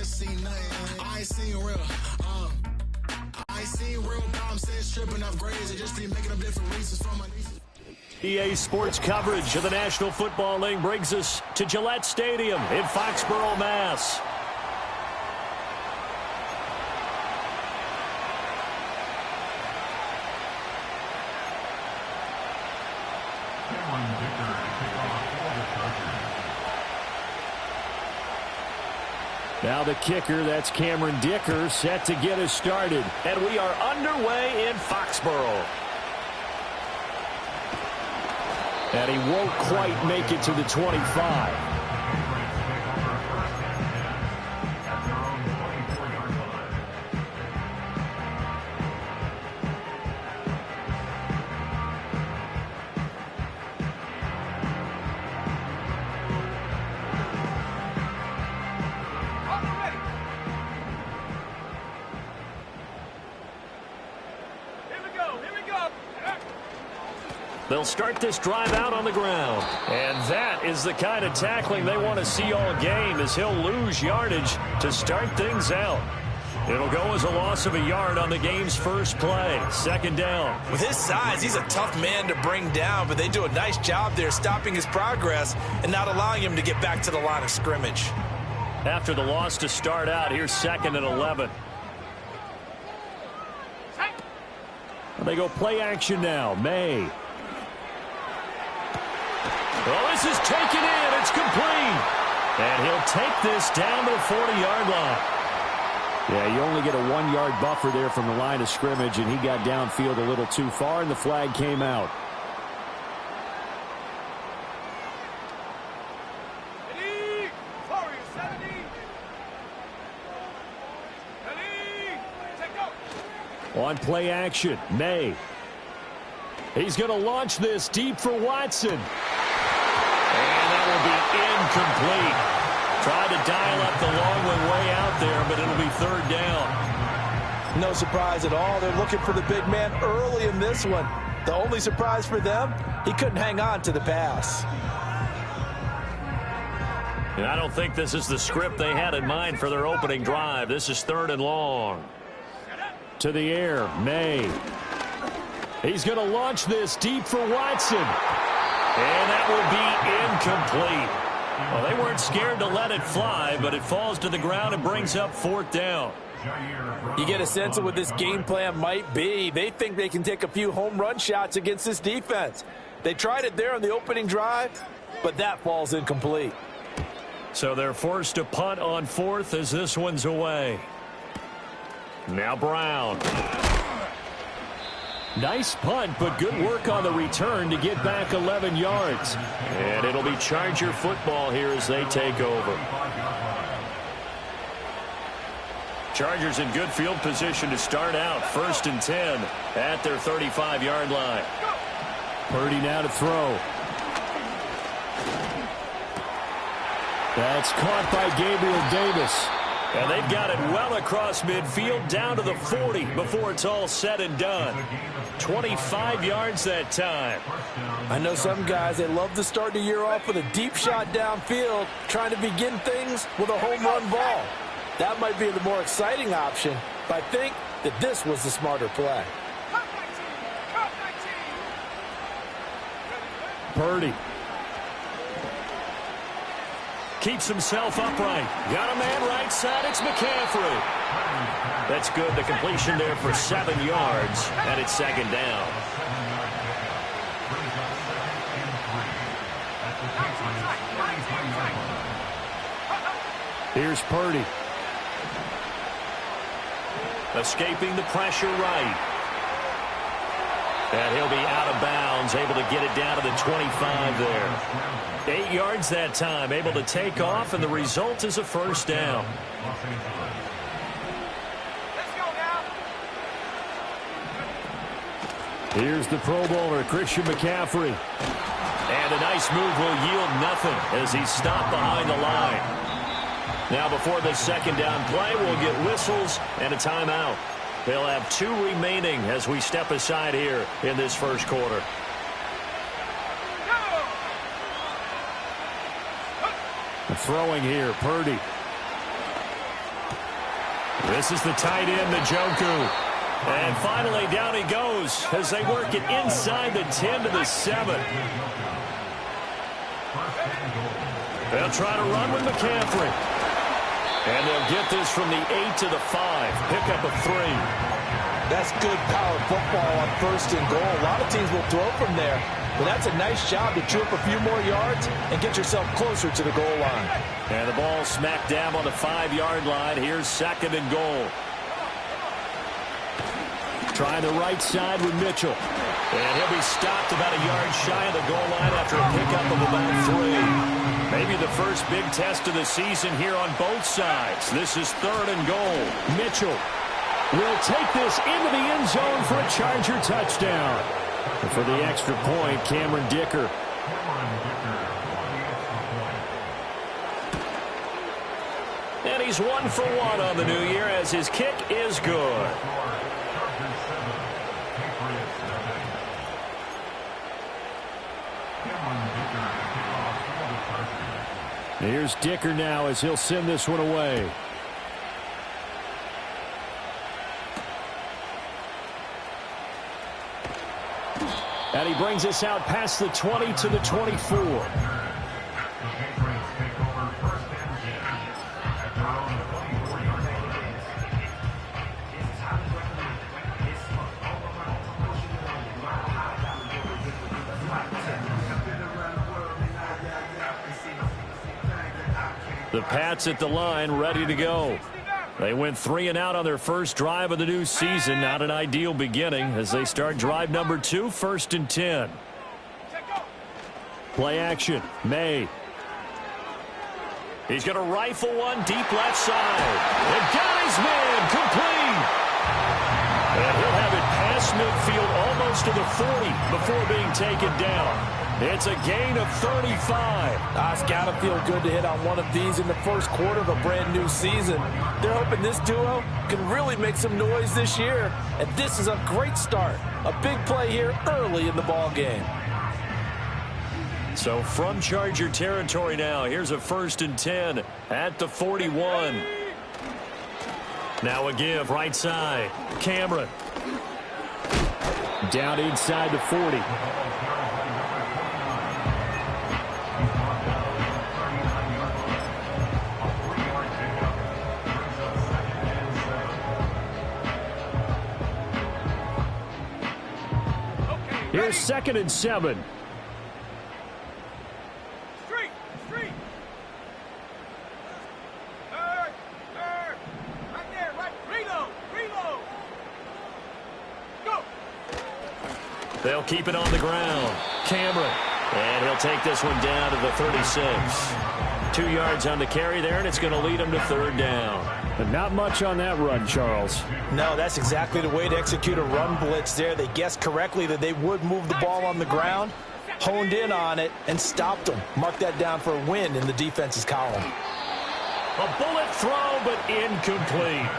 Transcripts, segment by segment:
I ain't seen real. I ain't seen real problems since stripping upgrades and just be making up different reasons for my nieces. EA Sports coverage of the National Football League brings us to Gillette Stadium in Foxborough, Mass. Now the kicker, that's Cameron Dicker, set to get us started. And we are underway in Foxborough. And he won't quite make it to the 25. They'll start this drive out on the ground. And that is the kind of tackling they want to see all game, as he'll lose yardage to start things out. It'll go as a loss of a yard on the game's first play. Second down. With his size, he's a tough man to bring down, but they do a nice job there stopping his progress and not allowing him to get back to the line of scrimmage. After the loss to start out, here's 2nd and 11. They go play action now. May. Well, this is taken in. It's complete. And he'll take this down to the 40-yard line. Yeah, you only get a 1-yard buffer there from the line of scrimmage, and he got downfield a little too far, and the flag came out. On play action, May. He's going to launch this deep for Watson. And that will be incomplete. Tried to dial up the long one way out there, but it'll be 3rd down. No surprise at all. They're looking for the big man early in this one. The only surprise for them, he couldn't hang on to the pass. And I don't think this is the script they had in mind for their opening drive. This is 3rd and long. To the air, May. He's going to launch this deep for Watson. And that will be incomplete. Well, they weren't scared to let it fly, but it falls to the ground and brings up 4th down. You get a sense of what this game plan might be. They think they can take a few home run shots against this defense. They tried it there on the opening drive, but that falls incomplete. So they're forced to punt on 4th as this one's away. Now Brown. Nice punt, but good work on the return to get back 11 yards. And it'll be Charger football here as they take over. Chargers in good field position to start out. 1st and 10 at their 35-yard line. Purdy now to throw. That's caught by Gabriel Davis. And they've got it well across midfield down to the 40 before it's all said and done. 25 yards that time. I know some guys, they love to start the year off with a deep shot downfield, trying to begin things with a home run ball. That might be the more exciting option, but I think that this was the smarter play. Purdy. Keeps himself upright. Got a man right side. It's McCaffrey. That's good. The completion there for 7 yards. And it's 2nd down. Here's Purdy. Escaping the pressure right. And he'll be out of bounds. Able to get it down to the 25 there. 8 yards that time, able to take off, and the result is a 1st down. Here's the Pro Bowler, Christian McCaffrey. And a nice move will yield nothing as he's stopped behind the line. Now before the 2nd down play, we'll get whistles and a timeout. They'll have 2 remaining as we step aside here in this 1st quarter. Throwing here, Purdy. This is the tight end, Njoku. And finally, down he goes as they work it inside the 10 to the 7. They'll try to run with McCaffrey. And they'll get this from the 8 to the 5. Pick up a 3. That's good power football on 1st and goal. A lot of teams will throw from there. But that's a nice job to chew up a few more yards and get yourself closer to the goal line. And the ball smack dab on the 5-yard line. Here's 2nd and goal. Trying the right side with Mitchell. And he'll be stopped about a yard shy of the goal line after a pickup of about 3. Maybe the first big test of the season here on both sides. This is 3rd and goal. Mitchell will take this into the end zone for a Charger touchdown. And for the extra point, Cameron Dicker. And he's 1 for 1 on the new year as his kick is good. Here's Dicker now as he'll send this one away. And he brings us out past the 20 to the 24. The Pats at the line, ready to go. They went 3 and out on their first drive of the new season. Not an ideal beginning as they start drive number 2, 1st and 10. Play action. May. He's going to rifle one deep left side. And got his man complete. And he'll have it past midfield almost to the 40 before being taken down. It's a gain of 35. It's got to feel good to hit on one of these in the first quarter of a brand new season. They're hoping this duo can really make some noise this year. And this is a great start. A big play here early in the ball game. So from Charger territory now, here's a 1st and 10 at the 41. Now a give right side. Cameron. Down inside the 40. Here's 2nd and 7. Street. Right there, right. Reload. Go. They'll keep it on the ground. Cameron. And he'll take this one down to the 36. 2 yards on the carry there, and it's going to lead him to 3rd down. But not much on that run, Charles. No, that's exactly the way to execute a run blitz there. They guessed correctly that they would move the ball on the ground, honed in on it, and stopped them. Mark that down for a win in the defense's column. A bullet throw, but incomplete.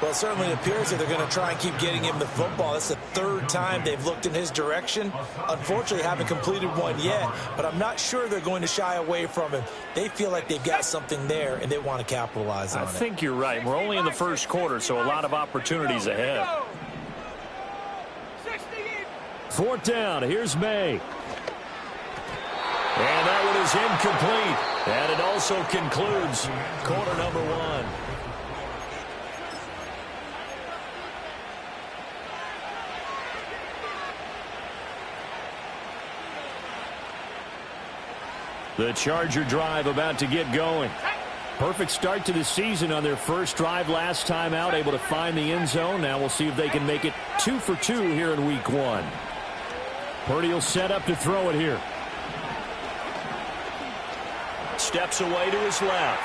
Well, it certainly appears that they're going to try and keep getting him the football. That's the 3rd time they've looked in his direction. Unfortunately, haven't completed one yet, but I'm not sure they're going to shy away from him. They feel like they've got something there, and they want to capitalize on it. I think you're right. We're only in the first quarter, so a lot of opportunities ahead. 4th down. Here's May. And that one is incomplete. And it also concludes quarter number 1. The Charger drive about to get going. Perfect start to the season on their first drive last time out, able to find the end zone. Now we'll see if they can make it 2 for 2 here in week 1. Purdy will set up to throw it here. Steps away to his left.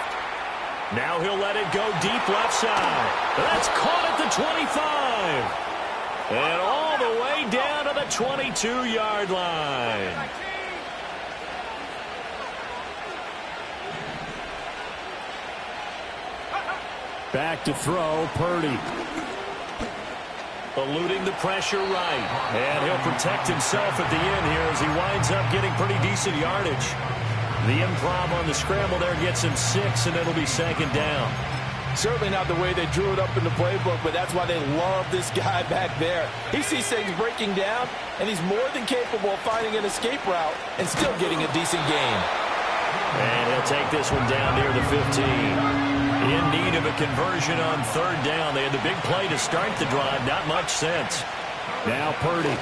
Now he'll let it go deep left side. That's caught at the 25. And all the way down to the 22-yard line. Back to throw, Purdy. Eluding the pressure right. And he'll protect himself at the end here as he winds up getting pretty decent yardage. The improv on the scramble there gets him 6, and it'll be 2nd down. Certainly not the way they drew it up in the playbook, but that's why they love this guy back there. He sees things breaking down, and he's more than capable of finding an escape route and still getting a decent game. And he'll take this one down near the 15. In need of a conversion on third down. They had the big play to start the drive. Not much sense. Now Purdy.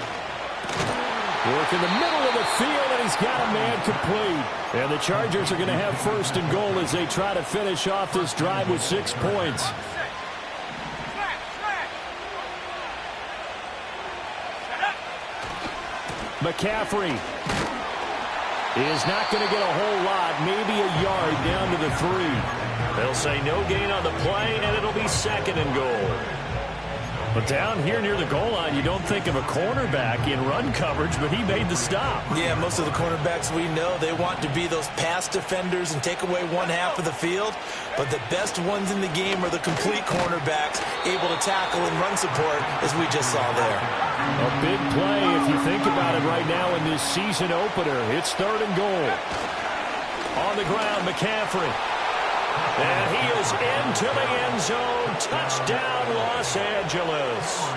Work in the middle of the field, and he's got a man complete. And the Chargers are going to have first and goal as they try to finish off this drive with 6 points. McCaffrey is not going to get a whole lot, maybe a yard down to the 3. They'll say no gain on the play, and it'll be second and goal. But down here near the goal line, you don't think of a cornerback in run coverage, but he made the stop. Yeah, most of the cornerbacks we know, they want to be those pass defenders and take away one half of the field. But the best ones in the game are the complete cornerbacks, able to tackle and run support, as we just saw there. A big play if you think about it right now in this season opener. It's third and goal. On the ground, McCaffrey. And he is into the end zone. Touchdown, Los Angeles.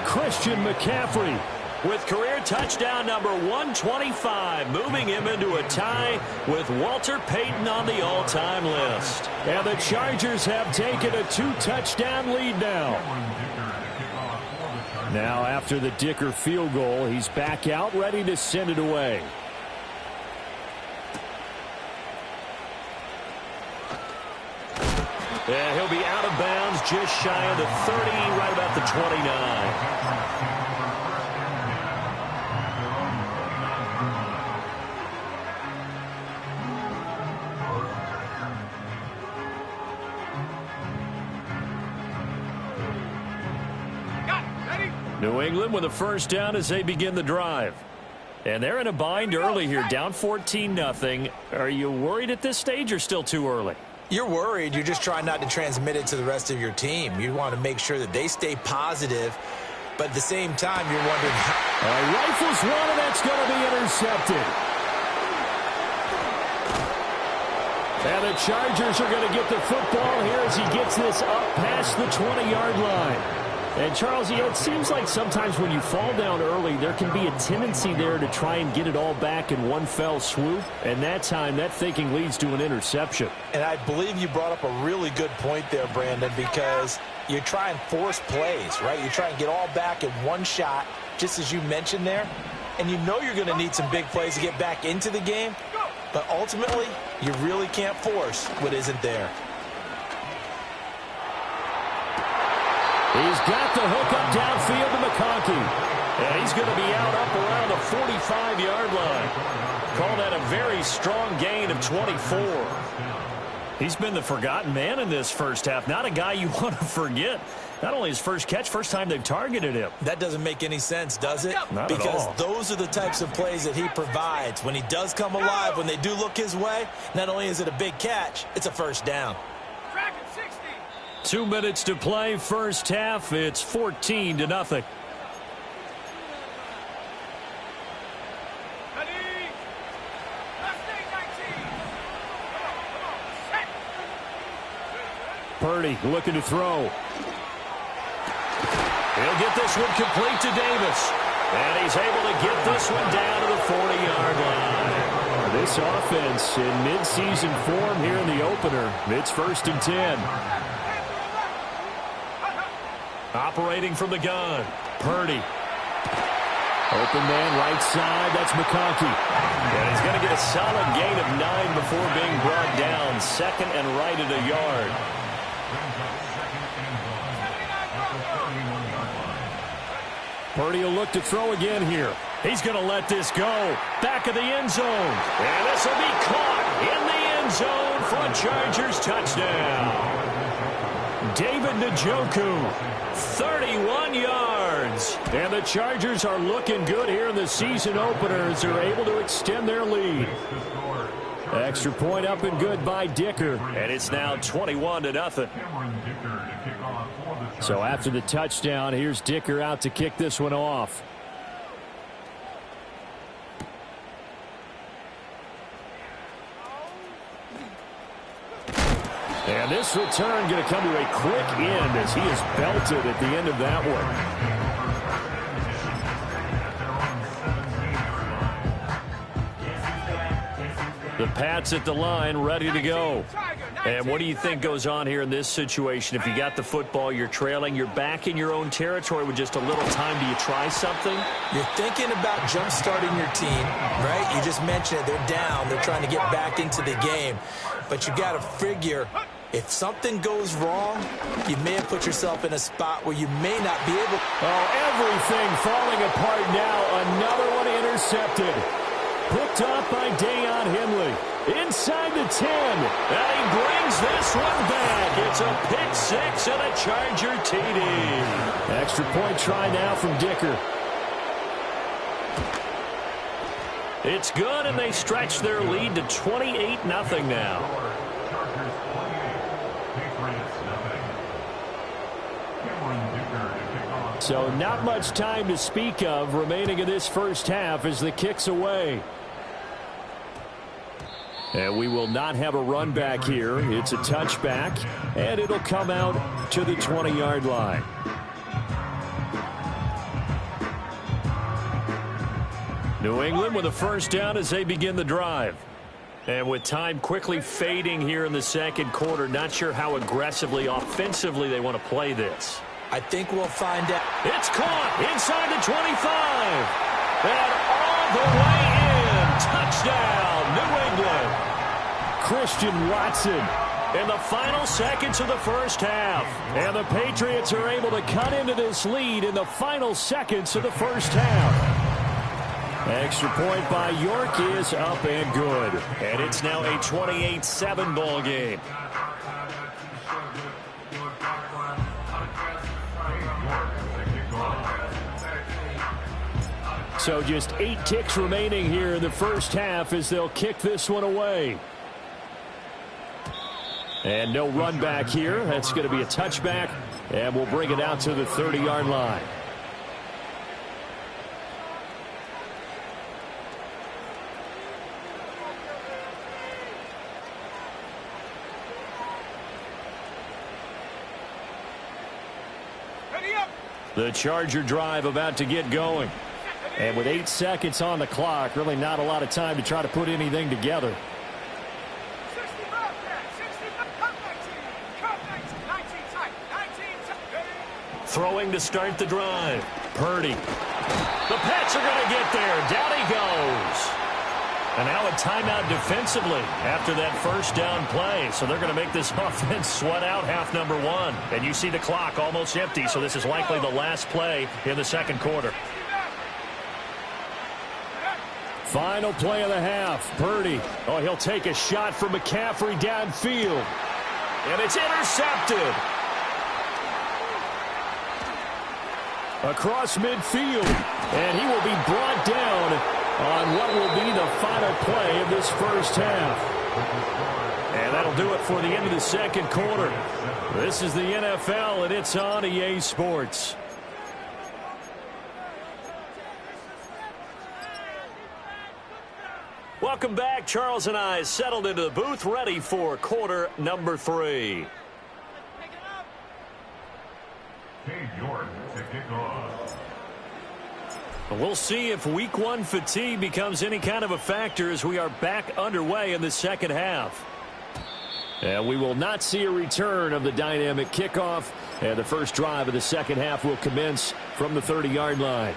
Christian McCaffrey with career touchdown number 125, moving him into a tie with Walter Payton on the all-time list. And the Chargers have taken a 2-touchdown lead now. Now after the Dicker field goal, he's back out ready to send it away. Yeah, he'll be out of bounds just shy of the 30, right about the 29. New England with a first down as they begin the drive. And they're in a bind early here, down 14-0. Are you worried at this stage or still too early? You're worried. You're just trying not to transmit it to the rest of your team. You want to make sure that they stay positive, but at the same time, you're wondering how... Rifles one, and that's going to be intercepted. And the Chargers are going to get the football here as he gets this up past the 20-yard line. And, Charles, it seems like sometimes when you fall down early, there can be a tendency there to try and get it all back in one fell swoop. And that time, that thinking leads to an interception. And I believe you brought up a really good point there, Brandon, because you try and force plays, right? You try and get all back in one shot, just as you mentioned there. And you know you're going to need some big plays to get back into the game. But ultimately, you really can't force what isn't there. He's got the hook up downfield to McConkey. And he's going to be out up around the 45-yard line. Call that a very strong gain of 24. He's been the forgotten man in this first half. Not a guy you want to forget. Not only his first catch, first time they've targeted him. That doesn't make any sense, does it? Not at all. Because those are the types of plays that he provides. When he does come alive, when they do look his way, not only is it a big catch, it's a first down. 2 minutes to play, first half. It's 14-0. Purdy looking to throw. He'll get this one complete to Davis. And he's able to get this one down to the 40-yard line. This offense in midseason form here in the opener. It's 1st and 10. Operating from the gun, Purdy. Open man right side, that's McConkey. And he's going to get a solid gain of 9 before being brought down. Second and right at a yard. Purdy will look to throw again here. He's going to let this go. Back of the end zone. And this will be caught in the end zone for a Chargers touchdown. David Njoku, 31 yards. And the Chargers are looking good here in the season opener as they're able to extend their lead. Extra point up and good by Dicker. And it's now 21-0. So after the touchdown, here's Dicker out to kick this one off. And This return going to come to a quick end as he is belted at the end of that one. The Pats at the line, ready to go. And what do you think goes on here in this situation? If you got the football, you're trailing, you're back in your own territory with just a little time. Do you try something? You're thinking about jump-starting your team, right? You just mentioned it. They're down. They're trying to get back into the game. But you got to figure, if something goes wrong, you may have put yourself in a spot where you may not be able. Oh, everything falling apart now. Another one intercepted. Picked off by Dayon Henley. Inside the 10. And he brings this one back. It's a pick six and a Charger TD. Extra point try now from Dicker. It's good, and they stretch their lead to 28-0 now. So not much time to speak of remaining in this first half as the kick's away. And we will not have a run back here. It's a touchback, and it'll come out to the 20-yard line. New England with a first down as they begin the drive. And with time quickly fading here in the second quarter, not sure how aggressively, offensively they want to play this. I think we'll find out. It's caught inside the 25. And all the way in. Touchdown, New England. Christian Watson in the final seconds of the first half. And the Patriots are able to cut into this lead in the final seconds of the first half. Extra point by York is up and good. And it's now a 28-7 ball game. So just 8 ticks remaining here in the first half as they'll kick this one away. And no run back here. That's going to be a touchback. And we'll bring it out to the 30-yard line. The Charger drive about to get going. And with 8 seconds on the clock, really not a lot of time to try to put anything together. Throwing to start the drive. Purdy. The Pats are going to get there. Down he goes. And now a timeout defensively after that first down play. So they're going to make this offense sweat out half number one. And you see the clock almost empty, so this is likely the last play in the second quarter. Final play of the half. Purdy. Oh, he'll take a shot from McCaffrey downfield. And it's intercepted. Across midfield. And he will be brought down on what will be the final play of this first half. And that'll do it for the end of the second quarter. This is the NFL, and it's on EA Sports. Welcome back. Charles and I settled into the booth, ready for quarter number 3. We'll see if week 1 fatigue becomes any kind of a factor as we are back underway in the second half. And we will not see a return of the dynamic kickoff. And the first drive of the second half will commence from the 30-yard line.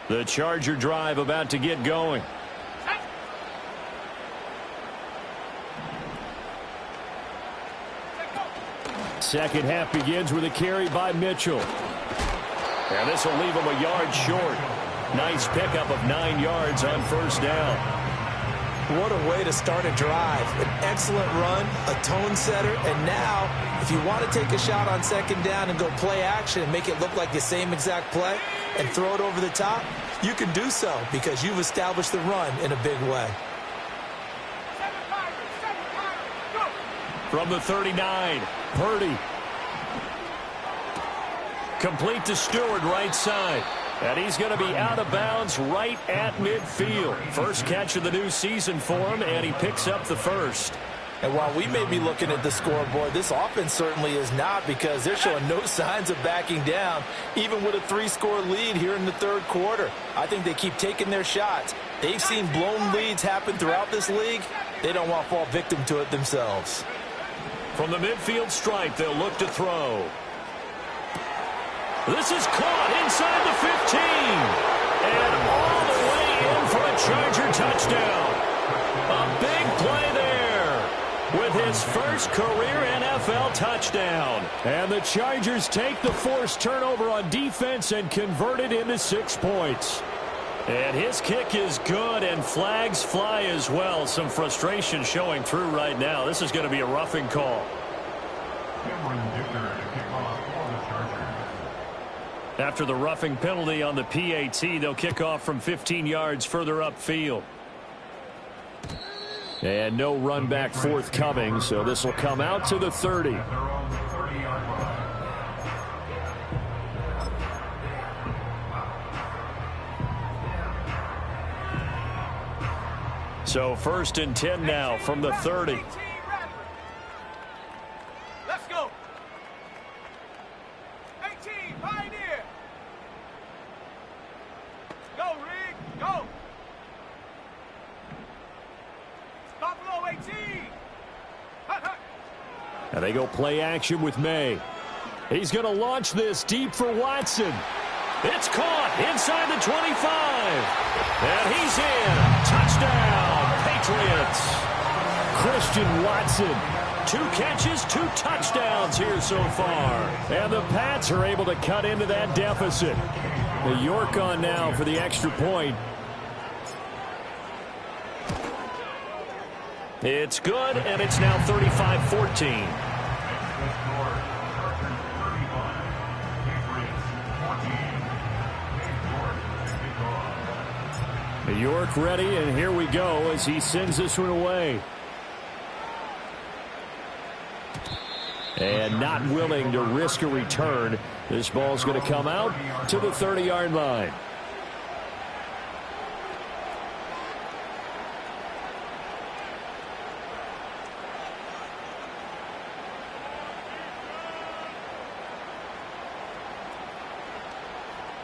The Charger drive about to get going. Second half begins with a carry by Mitchell. And this will leave him a yard short. Nice pickup of 9 yards on first down. What a way to start a drive. An excellent run, a tone setter, and now if you want to take a shot on second down and go play action and make it look like the same exact play and throw it over the top, You can do so because you've established the run in a big way. From the 39, Purdy. Complete to Stewart, right side. And he's going to be out of bounds right at midfield. First catch of the new season for him, and he picks up the first. And while we may be looking at the scoreboard, this offense certainly is not, because they're showing no signs of backing down, even with a 3-score lead here in the third quarter. I think they keep taking their shots. They've seen blown leads happen throughout this league. They don't want to fall victim to it themselves. From the midfield stripe, they'll look to throw. This is caught inside the 15. And all the way in for a Charger touchdown. A big play there with his first career NFL touchdown. And the Chargers take the forced turnover on defense and convert it into 6 points. And his kick is good, and flags fly as well. Some frustration showing through right now. This is going to be a roughing call. After the roughing penalty on the PAT, they'll kick off from 15 yards further upfield. And no run back forthcoming, so this will come out to the 30. So first and 10 now from the 30. Let's go. 18, Pioneer. Go, Rig, go. Buffalo 18. Hut, hut. And they go play action with May. He's going to launch this deep for Watson. It's caught inside the 25. And he's in. Touchdown, Patriots. Christian Watson. 2 catches, 2 touchdowns here so far. And the Pats are able to cut into that deficit. The York on now for the extra point. It's good, and it's now 35-14. York ready, and here we go as he sends this one away. And not willing to risk a return. This ball's going to come out to the 30-yard line.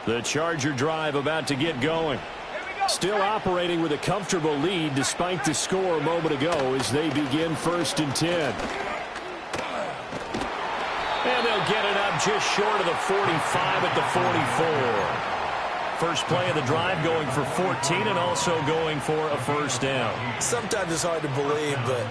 The Charger drive about to get going. Still operating with a comfortable lead despite the score a moment ago as they begin first and 10. And they'll get it up just short of the 45 at the 44. First play of the drive going for 14 and also going for a first down. Sometimes it's hard to believe, but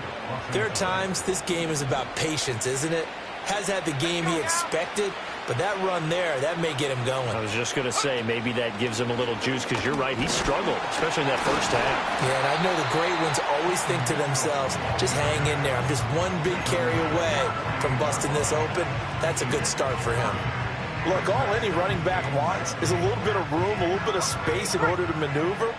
there are times this game is about patience, isn't it? Has had the game he expected, but that run there, that may get him going. I was just going to say, maybe that gives him a little juice, because you're right, he struggled, especially in that first half. Yeah, and I know the great ones always think to themselves, just hang in there. I'm just one big carry away from busting this open. That's a good start for him. Look, all any running back wants is a little bit of room, a little bit of space in order to maneuver.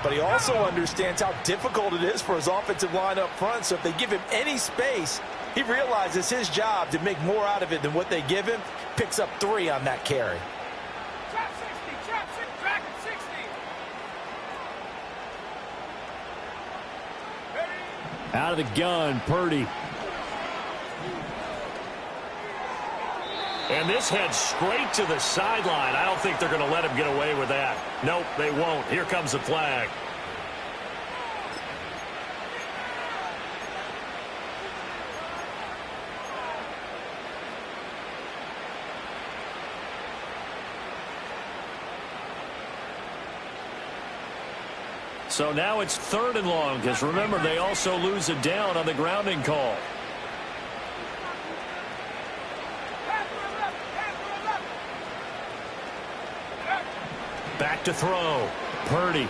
But he also understands how difficult it is for his offensive line up front. So if they give him any space, he realizes his job to make more out of it than what they give him. Picks up 3 on that carry. Trap 60, trap 60, track 60. Ready? Out of the gun, Purdy. And this heads straight to the sideline. I don't think they're going to let him get away with that. Nope, they won't. Here comes the flag. So now it's 3rd and long, because remember, they also lose a down on the grounding call. Back to throw. Purdy.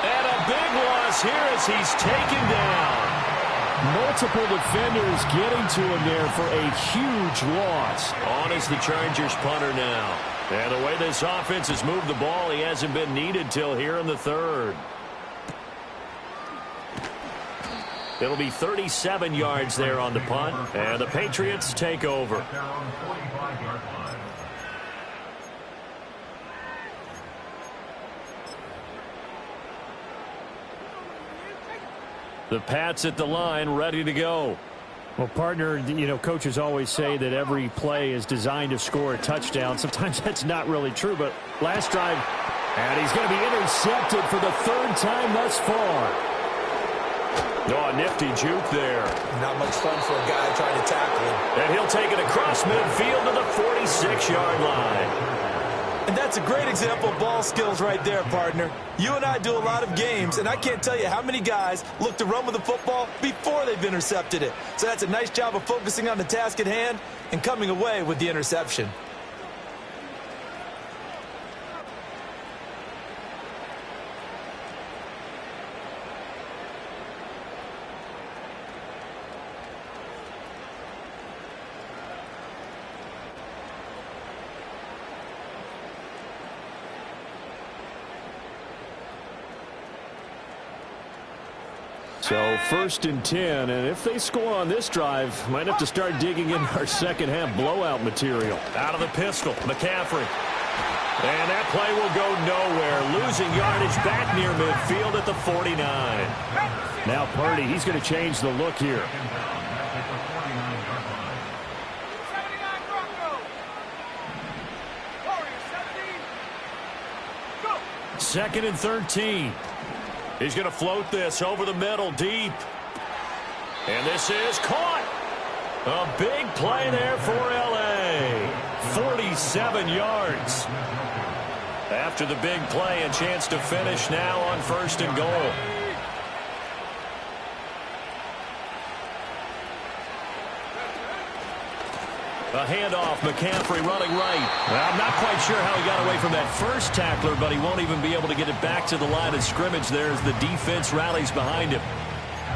And a big one as he's taken down. Multiple defenders getting to him there for a huge loss. On is the Chargers punter now. And the way this offense has moved the ball, he hasn't been needed till here in the third. It'll be 37 yards there on the punt, and the Patriots take over. The Pats at the line, ready to go. Well, partner, you know, coaches always say that every play is designed to score a touchdown. Sometimes that's not really true, but last drive, and he's going to be intercepted for the third time thus far. Oh, a nifty juke there. Not much fun for a guy trying to tackle him. And he'll take it across midfield to the 46-yard line. And that's a great example of ball skills right there, partner. You and I do a lot of games, and I can't tell you how many guys look to run with the football before they've intercepted it. So that's a nice job of focusing on the task at hand and coming away with the interception. So 1st and 10, and if they score on this drive, might have to start digging in our second half blowout material. Out of the pistol, McCaffrey. And that play will go nowhere. Losing yardage back near midfield at the 49. Now Purdy, he's going to change the look here. 79 Broncos. Warriors 17. Go. 2nd and 13. He's going to float this over the middle deep. And this is caught. A big play there for L.A. 47 yards. After the big play, a chance to finish now on 1st and goal. A handoff, McCaffrey running right. Well, I'm not quite sure how he got away from that first tackler, but he won't even be able to get it back to the line of scrimmage there as the defense rallies behind him.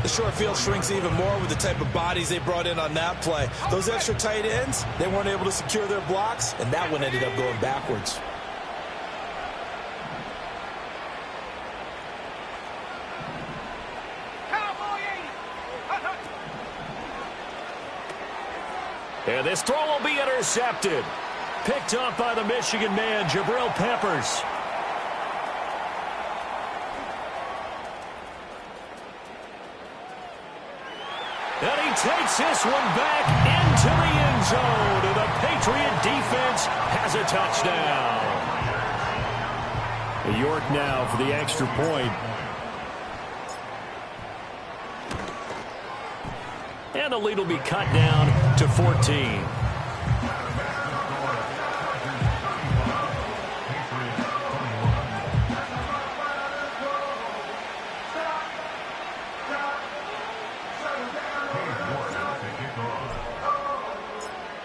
The short field shrinks even more with the type of bodies they brought in on that play. Those extra tight ends, they weren't able to secure their blocks, and that one ended up going backwards. And this throw will be intercepted. Picked up by the Michigan man, Jabril Peppers. And he takes this one back into the end zone. And the Patriot defense has a touchdown. York now for the extra point. And the lead will be cut down to 14.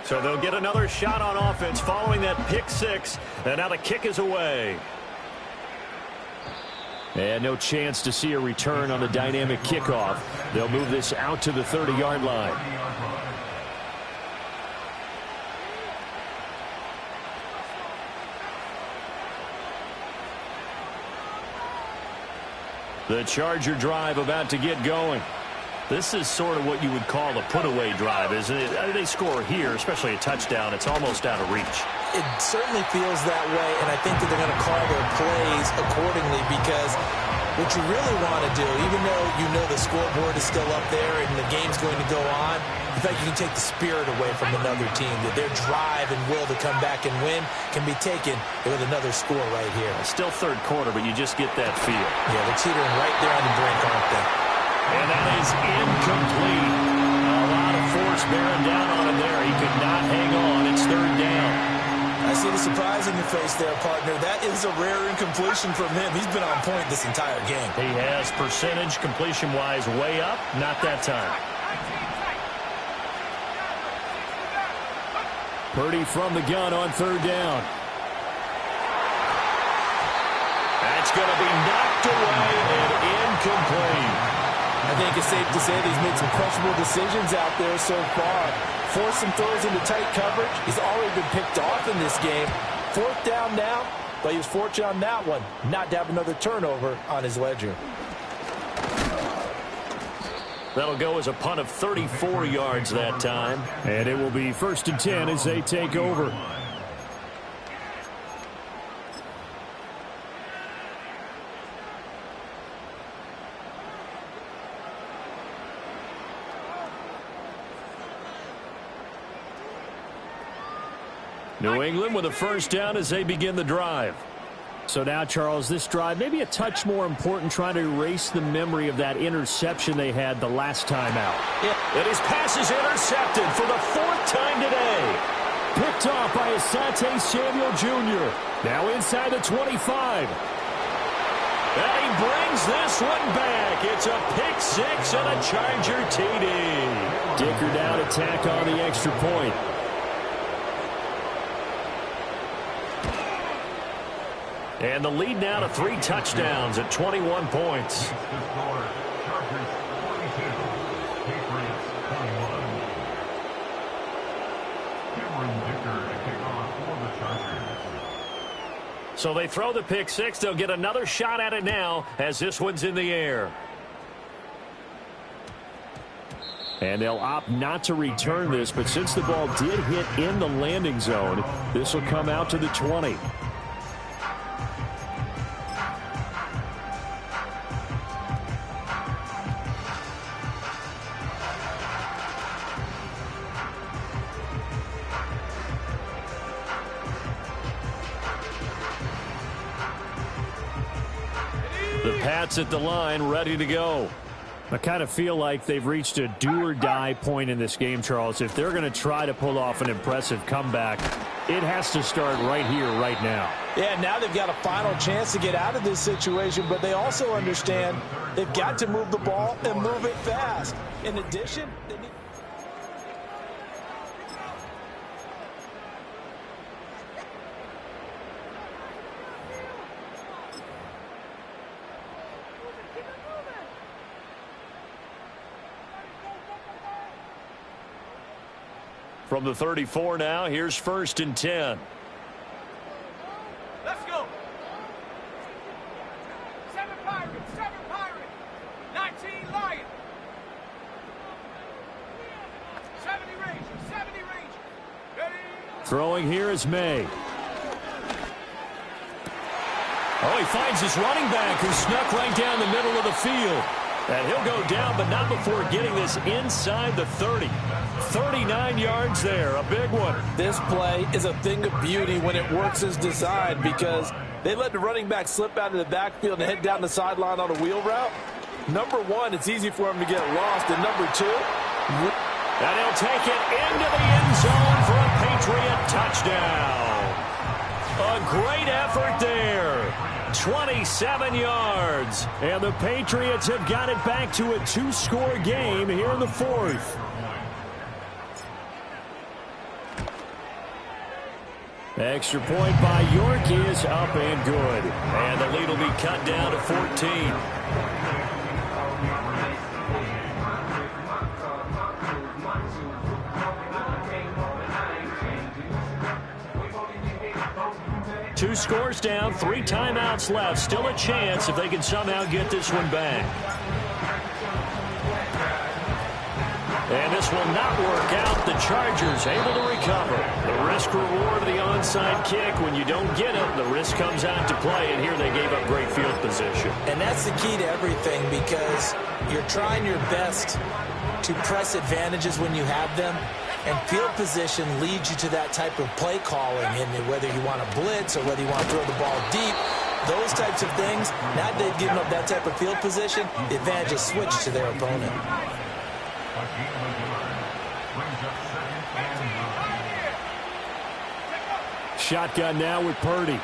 So they'll get another shot on offense following that pick six. And now the kick is away. And no chance to see a return on the dynamic kickoff. They'll move this out to the 30-yard line. The Charger drive about to get going. This is sort of what you would call a put-away drive, isn't it? They score here, especially a touchdown. It's almost out of reach. It certainly feels that way, and I think that they're going to call their plays accordingly because what you really want to do, even though you know the scoreboard is still up there and the game's going to go on, in fact, you can take the spirit away from another team. That their drive and will to come back and win can be taken with another score right here. Still third quarter, but you just get that feel. Yeah, they're teetering right there on the brink, aren't they? And that is incomplete. A lot of force bearing down on him there. He could not hang on. It's third down. I see the surprise in your face there, partner. That is a rare incompletion from him. He's been on point this entire game. He has percentage completion-wise way up. Not that time. Purdy from the gun on third down. That's going to be knocked away and incomplete. I think it's safe to say that he's made some questionable decisions out there so far. Forced some throws into tight coverage. He's already been picked off in this game. 4th down now, but he was fortunate on that one not to have another turnover on his ledger. That'll go as a punt of 34 yards that time. And it will be 1st and 10 as they take over. New England with a 1st down as they begin the drive. So now, Charles, this drive maybe a touch more important, trying to erase the memory of that interception they had the last time out. And his pass is intercepted for the 4th time today. Picked off by Asante Samuel Jr. Now inside the 25. And he brings this one back. It's a pick 6 and a Charger TD. Dicker down, attack on the extra point. And the lead now to 3 touchdowns at 21 points. So they throw the pick 6. They'll get another shot at it now as this one's in the air. And they'll opt not to return this, but since the ball did hit in the landing zone, this will come out to the 20. The Pats at the line, ready to go. I kind of feel like they've reached a do-or-die point in this game, Charles. If they're going to try to pull off an impressive comeback, it has to start right here, right now. Yeah, now they've got a final chance to get out of this situation, but they also understand they've got to move the ball and move it fast. In addition, they need... From the 34 now, here's 1st and 10. Let's go. 7 Pirates, 7 Pirates, 19 Lions. 70 Rangers, 70 Rangers. Ready? Throwing here is May. Oh, he finds his running back who snuck right down the middle of the field. And he'll go down, but not before getting this inside the 30. 39 yards there, a big one. This play is a thing of beauty when it works as designed, because they let the running back slip out of the backfield and head down the sideline on a wheel route. Number one, it's easy for him to get lost. And number two, and he'll take it into the end zone for a Patriot touchdown. A great effort there. 27 yards. And the Patriots have got it back to a 2-score game here in the 4th. Extra point by York is up and good. And the lead will be cut down to 14. Two scores down, 3 timeouts left. Still a chance if they can somehow get this one back. And this will not work out. The Chargers able to recover. The risk-reward of the onside kick. When you don't get it, the risk comes out to play. And here they gave up great field position. and that's the key to everything, because you're trying your best to press advantages when you have them. And field position leads you to that type of play calling, and whether you want to blitz or whether you want to throw the ball deep, those types of things. Now that they've given up that type of field position, the advantage is switched to their opponent. Shotgun now with Purdy.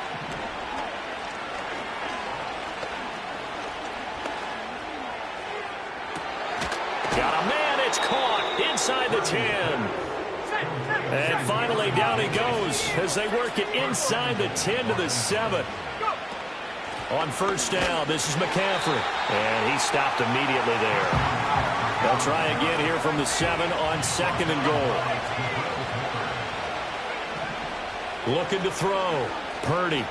Got a man, it's caught inside the 10. And finally down he goes as they work it inside the 10 to the 7. On first down, this is McCaffrey. And he stopped immediately there. They'll try again here from the 7 on 2nd and goal. Looking to throw. Purdy.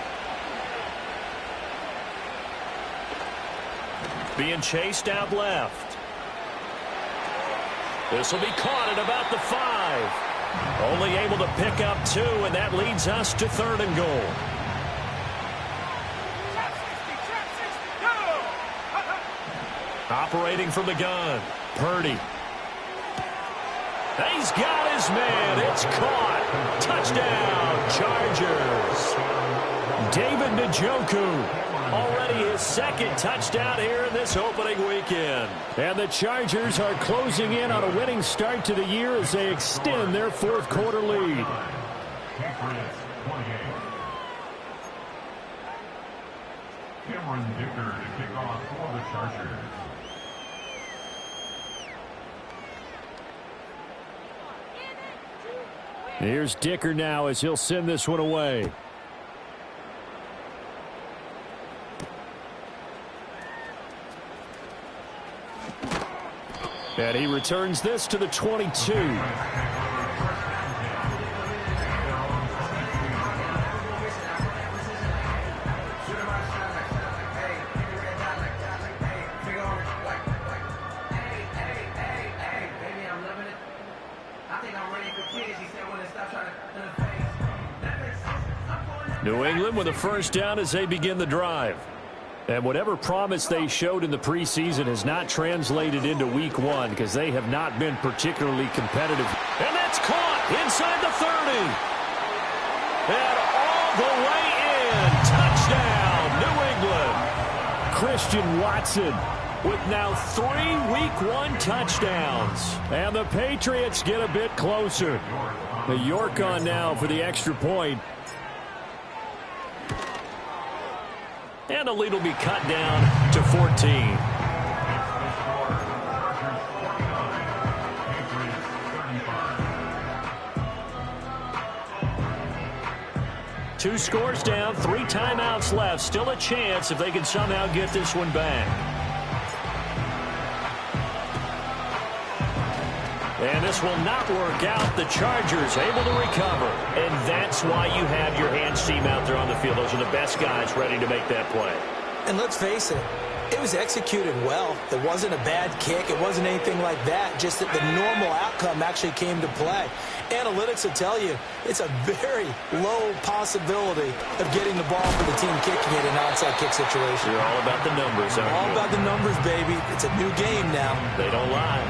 Being chased out left. This will be caught at about the 5. Only able to pick up 2, and that leads us to 3rd and goal. Operating from the gun. Purdy. He's got his man. It's caught. Touchdown, Chargers. David Njoku. Already his 2nd touchdown here in this opening weekend. And the Chargers are closing in on a winning start to the year as they extend their 4th quarter lead. Cameron Dicker to kick off for the Chargers. Here's Dicker now as he'll send this one away. And he returns this to the 22. New England with a first down as they begin the drive. And whatever promise they showed in the preseason has not translated into week 1 because they have not been particularly competitive. And that's caught inside the 30. And all the way in. Touchdown, New England. Christian Watson with now 3 week 1 touchdowns. And the Patriots get a bit closer. The York on now for the extra point. And the lead will be cut down to 14. Two scores down, 3 timeouts left. Still a chance if they can somehow get this one back. And this will not work out. The Chargers able to recover. And that's why you have your hands team out there on the field. Those are the best guys ready to make that play. And let's face it, it was executed well. It wasn't a bad kick. It wasn't anything like that. Just that the normal outcome actually came to play. Analytics will tell you it's a very low possibility of getting the ball for the team kicking it in an onside kick situation. You're all about the numbers, aren't you? All about the numbers, baby. It's a new game now. They don't lie.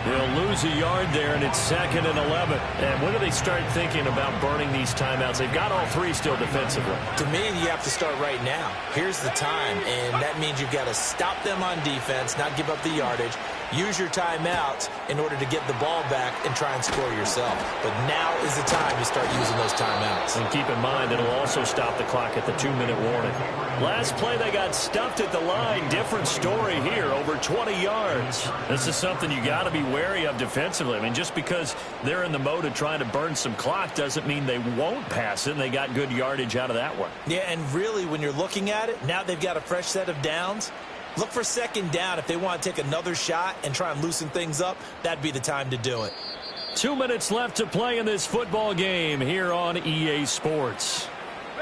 They'll lose a yard there, and it's 2nd and 11. And when do they start thinking about burning these timeouts? They've got all 3 still defensively. To me, you have to start right now. Here's the time, and that means you've got to stop them on defense, not give up the yardage, use your timeouts in order to get the ball back and try and score yourself. But now is the time to start using those timeouts. And keep in mind, it'll also stop the clock at the 2-minute warning. Last play, they got stuffed at the line. Different story here, over 20 yards. This is something you got to be wary of defensively. I mean, just because they're in the mode of trying to burn some clock doesn't mean they won't pass it, and they got good yardage out of that one. Yeah, and really, when you're looking at it, now they've got a fresh set of downs. Look for 2nd down. If they want to take another shot and try and loosen things up, that'd be the time to do it. 2 minutes left to play in this football game here on EA Sports.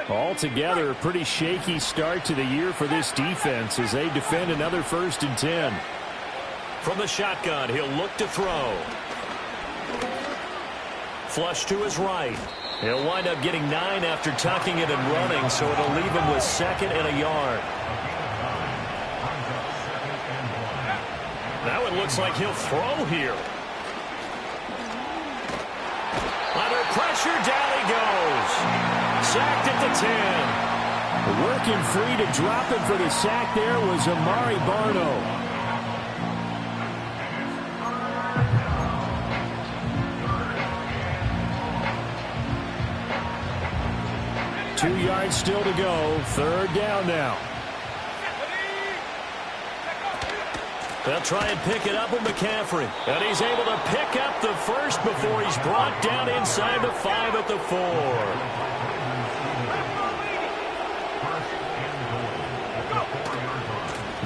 Altogether, a pretty shaky start to the year for this defense as they defend another 1st and 10. From the shotgun, he'll look to throw. Flush to his right. He'll wind up getting 9 after tucking it and running, so it'll leave him with 2nd and a yard. Now it looks like he'll throw here. Under pressure, down he goes. Sacked at the 10. Working free to drop it for the sack there was Amari Barno. 2 yards still to go. 3rd down now. They'll try and pick it up with McCaffrey. And he's able to pick up the first before he's brought down inside the 5 at the 4.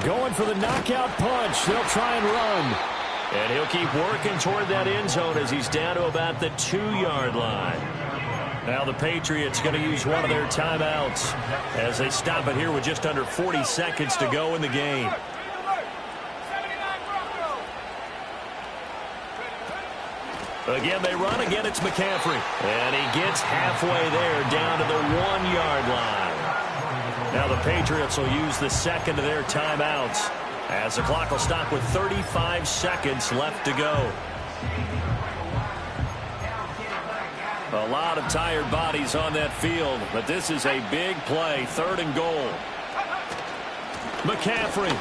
Going for the knockout punch. They'll try and run. And he'll keep working toward that end zone as he's down to about the 2-yard line. Now the Patriots going to use one of their timeouts as they stop it here with just under 40 seconds to go in the game. Again, they run. Again, it's McCaffrey. And he gets halfway there down to the 1-yard line. Now the Patriots will use the second of their timeouts as the clock will stop with 35 seconds left to go. A lot of tired bodies on that field, but this is a big play. 3rd and goal. McCaffrey.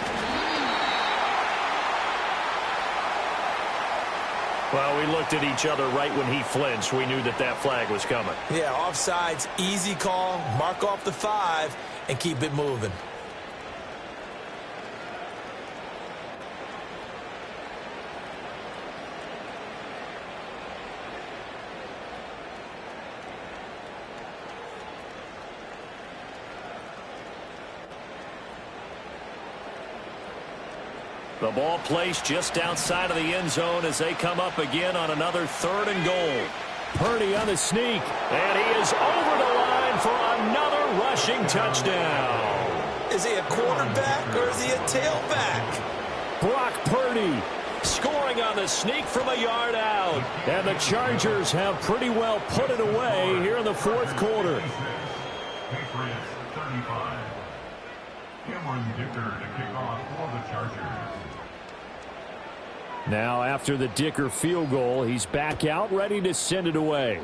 Well, we looked at each other right when he flinched. We knew that that flag was coming. Yeah, offsides, easy call. Mark off the 5 and keep it moving. The ball placed just outside of the end zone as they come up again on another 3rd and goal. Purdy on the sneak. And he is over the line for another rushing touchdown. Is he a quarterback or is he a tailback? Brock Purdy scoring on the sneak from a yard out. And the Chargers have pretty well put it away here in the 4th quarter. Patriots 35. Cameron Dicker to kick off for the Chargers. Now after the Dicker field goal, he's back out ready to send it away.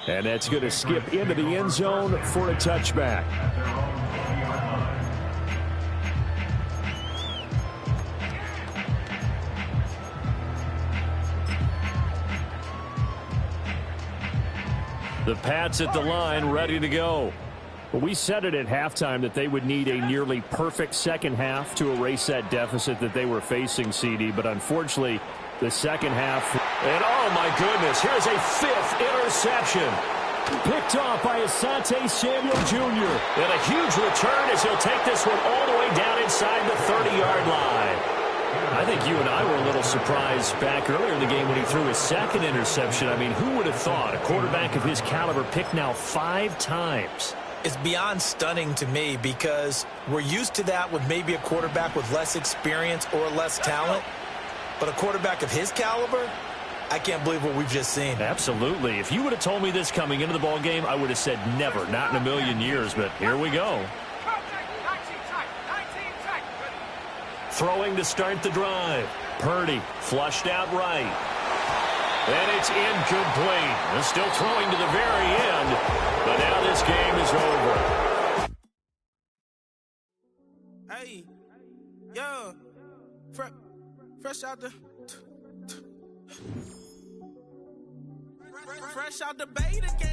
And that's going to skip into the end zone for a touchback. The Pats at the line ready to go. Well, we said it at halftime that they would need a nearly perfect second half to erase that deficit that they were facing, CD. But unfortunately, the second half. And oh my goodness, here's a 5th interception. Picked off by Asante Samuel Jr. And a huge return as he'll take this one all the way down inside the 30-yard line. I think you and I were a little surprised back earlier in the game when he threw his 2nd interception. I mean, who would have thought a quarterback of his caliber picked now 5 times? It's beyond stunning to me because we're used to that with maybe a quarterback with less experience or less talent. But a quarterback of his caliber, I can't believe what we've just seen. Absolutely. If you would have told me this coming into the ball game, I would have said never, not in a million years. But here we go. Throwing to start the drive. Purdy flushed out right. And it's incomplete. They're still throwing to the very end. But now this game is over. Hey, yo, fresh out the bait again.